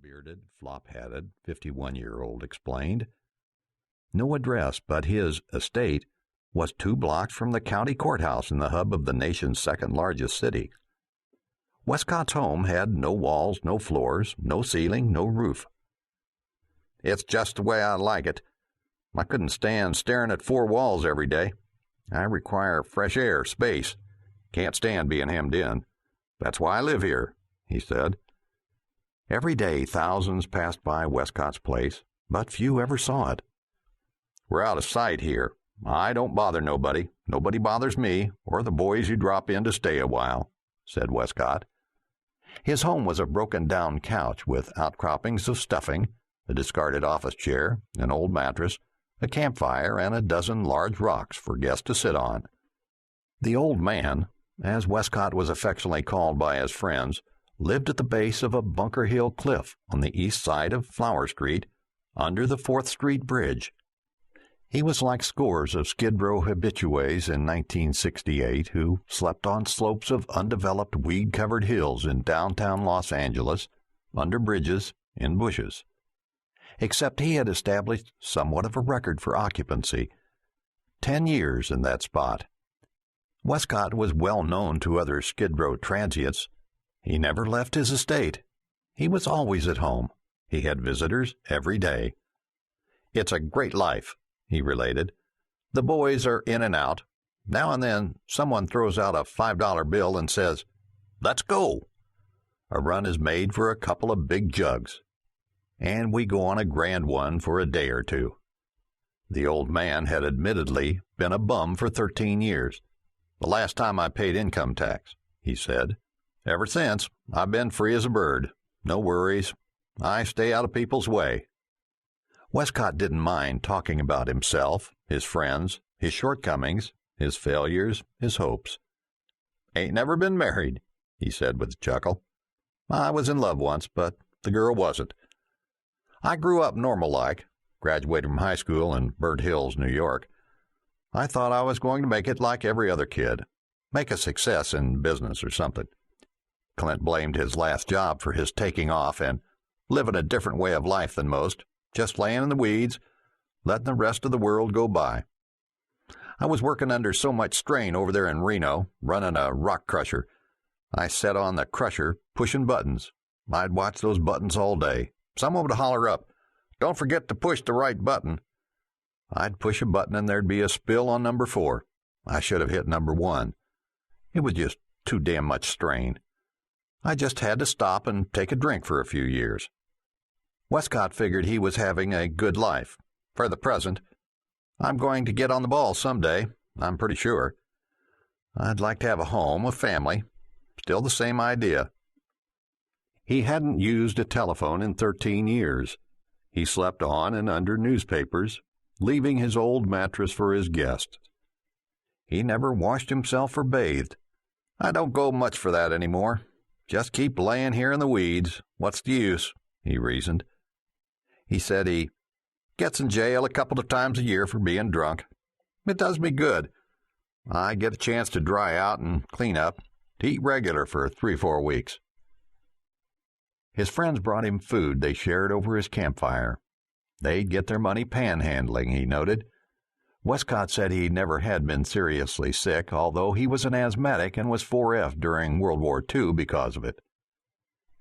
bearded, flop-hatted, 51-year-old explained. No address, but his estate was 2 blocks from the county courthouse in the hub of the nation's second-largest city. Westcott's home had no walls, no floors, no ceiling, no roof. "It's just the way I like it. I couldn't stand staring at 4 walls every day. I require fresh air, space. Can't stand being hemmed in. That's why I live here," he said. Every day thousands passed by Westcott's place, but few ever saw it. "We're out of sight here. I don't bother nobody. Nobody bothers me, or the boys who drop in to stay a while," said Westcott. His home was a broken-down couch with outcroppings of stuffing, a discarded office chair, an old mattress, a campfire, and a dozen large rocks for guests to sit on. The old man, as Westcott was affectionately called by his friends, lived at the base of a Bunker Hill cliff on the east side of Flower Street, under the 4th Street Bridge. He was like scores of Skid Row habitués in 1968 who slept on slopes of undeveloped weed-covered hills in downtown Los Angeles, under bridges, in bushes. Except he had established somewhat of a record for occupancy. 10 years in that spot. Westcott was well known to other Skid Row transients. He never left his estate. He was always at home. He had visitors every day. "It's a great life," he related. "The boys are in and out. Now and then someone throws out a $5 bill and says, 'Let's go.' A run is made for a couple of big jugs, and we go on a grand one for a day or two." The old man had admittedly been a bum for 13 years. "The last time I paid income tax," he said. "Ever since, I've been free as a bird. No worries. I stay out of people's way." Westcott didn't mind talking about himself, his friends, his shortcomings, his failures, his hopes. "Ain't never been married," he said with a chuckle. "I was in love once, but the girl wasn't. I grew up normal-like, graduated from high school in Burnt Hills, New York. I thought I was going to make it like every other kid, make a success in business or something." Clint blamed his last job for his taking off and living a different way of life than most, just laying in the weeds, letting the rest of the world go by. "I was working under so much strain over there in Reno, running a rock crusher. I sat on the crusher, pushing buttons. I'd watch those buttons all day. Someone would holler up, 'Don't forget to push the right button.' I'd push a button and there'd be a spill on number 4. I should have hit number 1. It was just too damn much strain. I just had to stop and take a drink for a few years." Westcott figured he was having a good life, for the present. "I'm going to get on the ball someday, I'm pretty sure. I'd like to have a home, a family. Still the same idea." He hadn't used a telephone in 13 years. He slept on and under newspapers, leaving his old mattress for his guests. He never washed himself or bathed. "I don't go much for that anymore. Just keep laying here in the weeds. What's the use?" he reasoned. He said he gets in jail a couple of times a year for being drunk. "It does me good. I get a chance to dry out and clean up, to eat regular for 3-4 weeks." His friends brought him food they shared over his campfire. They'd get their money panhandling, he noted. Westcott said he never had been seriously sick, although he was an asthmatic and was 4F during World War II because of it.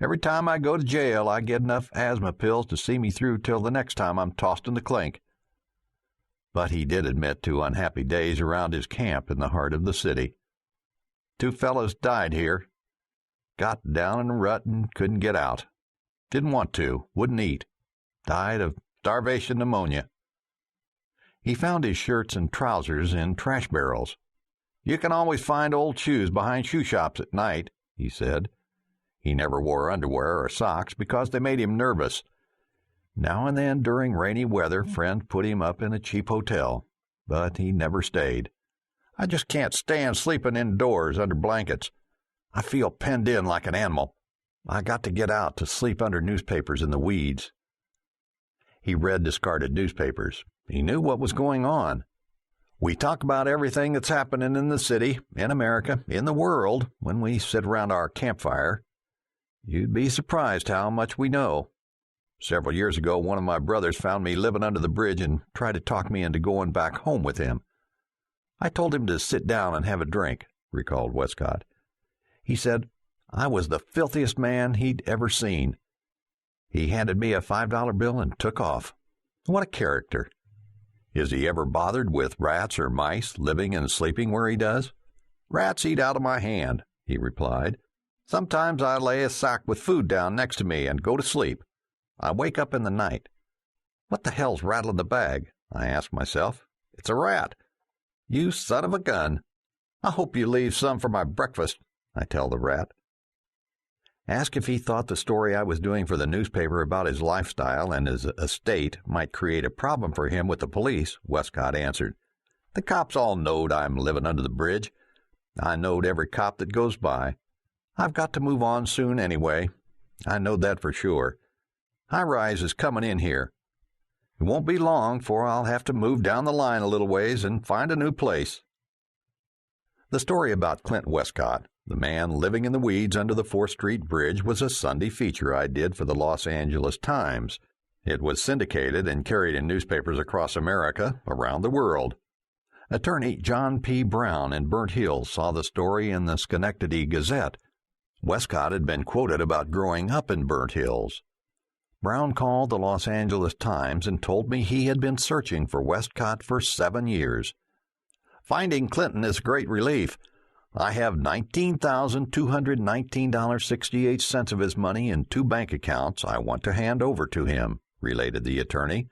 "Every time I go to jail, I get enough asthma pills to see me through till the next time I'm tossed in the clink." But he did admit to unhappy days around his camp in the heart of the city. "2 fellows died here. Got down in a rut and couldn't get out. Didn't want to, wouldn't eat. Died of starvation pneumonia." He found his shirts and trousers in trash barrels. "You can always find old shoes behind shoe shops at night," he said. He never wore underwear or socks because they made him nervous. Now and then during rainy weather, friends put him up in a cheap hotel, but he never stayed. "I just can't stand sleeping indoors under blankets. I feel penned in like an animal. I got to get out to sleep under newspapers in the weeds." He read discarded newspapers. He knew what was going on. "We talk about everything that's happening in the city, in America, in the world, when we sit around our campfire. You'd be surprised how much we know. Several years ago, one of my brothers found me living under the bridge and tried to talk me into going back home with him. I told him to sit down and have a drink, recalled Westcott. He said I was the filthiest man he'd ever seen. He handed me a $5 bill and took off. What a character. Is he ever bothered with rats or mice living and sleeping where he does? Rats eat out of my hand, he replied. Sometimes I lay a sack with food down next to me and go to sleep. I wake up in the night. What the hell's rattling the bag? I ask myself. It's a rat. You son of a gun. I hope you leave some for my breakfast, I tell the rat. Asked if he thought the story I was doing for the newspaper about his lifestyle and his estate might create a problem for him with the police, Westcott answered. The cops all knowed I'm living under the bridge. I knowed every cop that goes by. I've got to move on soon anyway. I knowed that for sure. High-rise is coming in here. It won't be long, for I'll have to move down the line a little ways and find a new place. The story about Clint Westcott, the man living in the weeds under the 4th Street Bridge, was a Sunday feature I did for the Los Angeles Times. It was syndicated and carried in newspapers across America, around the world. Attorney John P. Brown in Burnt Hills saw the story in the Schenectady Gazette. Westcott had been quoted about growing up in Burnt Hills. Brown called the Los Angeles Times and told me he had been searching for Westcott for 7 years. Finding Clinton is a great relief. I have $19,219.68 of his money in 2 bank accounts I want to hand over to him, related the attorney.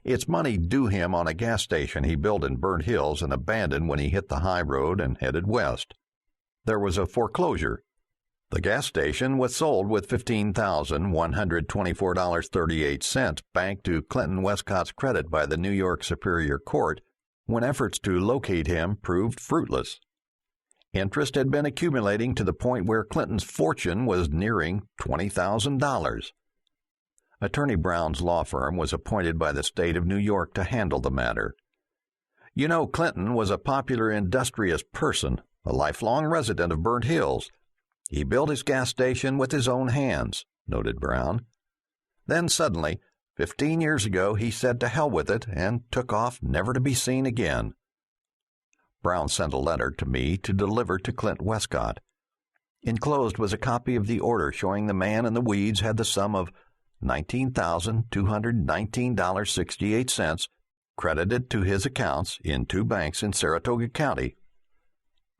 It's money due him on a gas station he built in Burnt Hills and abandoned when he hit the high road and headed west. There was a foreclosure. The gas station was sold with $15,124.38 banked to Clinton Westcott's credit by the New York Superior Court when efforts to locate him proved fruitless. Interest had been accumulating to the point where Clinton's fortune was nearing $20,000. Attorney Brown's law firm was appointed by the state of New York to handle the matter. You know, Clinton was a popular, industrious person, a lifelong resident of Burnt Hills. He built his gas station with his own hands, noted Brown. Then suddenly, 15 years ago, he said to hell with it and took off never to be seen again. Brown sent a letter to me to deliver to Clint Westcott. Enclosed was a copy of the order showing the man in the weeds had the sum of $19,219.68 credited to his accounts in 2 banks in Saratoga County.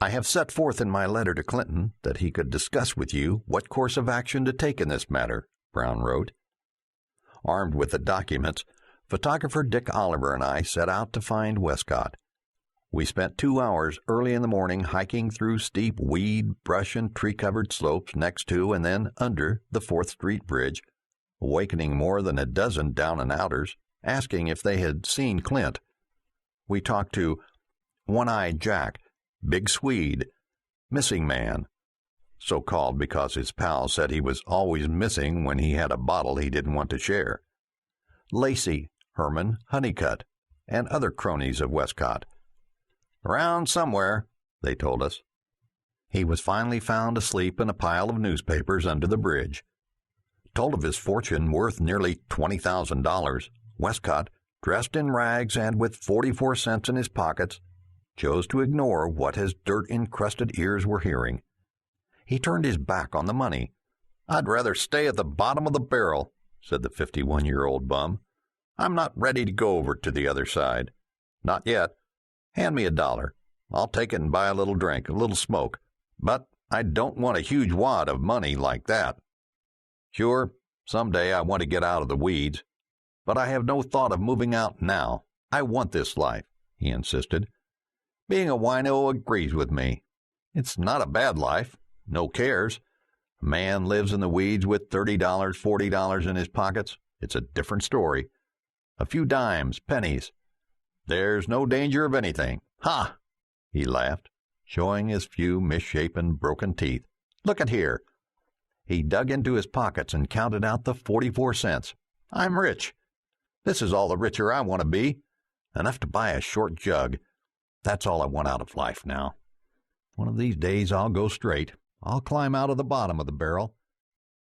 I have set forth in my letter to Clinton that he could discuss with you what course of action to take in this matter, Brown wrote. Armed with the documents, photographer Dick Oliver and I set out to find Westcott. We spent 2 hours early in the morning hiking through steep weed, brush, and tree-covered slopes next to and then under the 4th Street Bridge, awakening more than a dozen down-and-outers, asking if they had seen Clint. We talked to One-Eyed Jack, Big Swede, Missing Man, so called because his pals said he was always missing when he had a bottle he didn't want to share, Lacey, Herman, Honeycutt, and other cronies of Westcott. Around somewhere, they told us. He was finally found asleep in a pile of newspapers under the bridge. Told of his fortune worth nearly $20,000, Westcott, dressed in rags and with 44 cents in his pockets, chose to ignore what his dirt-encrusted ears were hearing. He turned his back on the money. I'd rather stay at the bottom of the barrel, said the 51-year-old bum. I'm not ready to go over to the other side. Not yet. Hand me $1. I'll take it and buy a little drink, a little smoke. But I don't want a huge wad of money like that. Sure, someday I want to get out of the weeds, but I have no thought of moving out now. I want this life, he insisted. Being a wino agrees with me. It's not a bad life. No cares. A man lives in the weeds with $30, $40 in his pockets. It's a different story. A few dimes, pennies. There's no danger of anything. Ha! He laughed, showing his few misshapen, broken teeth. Look at here. He dug into his pockets and counted out the 44 cents. I'm rich. This is all the richer I want to be. Enough to buy a short jug. That's all I want out of life now. One of these days I'll go straight. I'll climb out of the bottom of the barrel.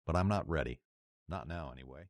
But I'm not ready. Not now, anyway.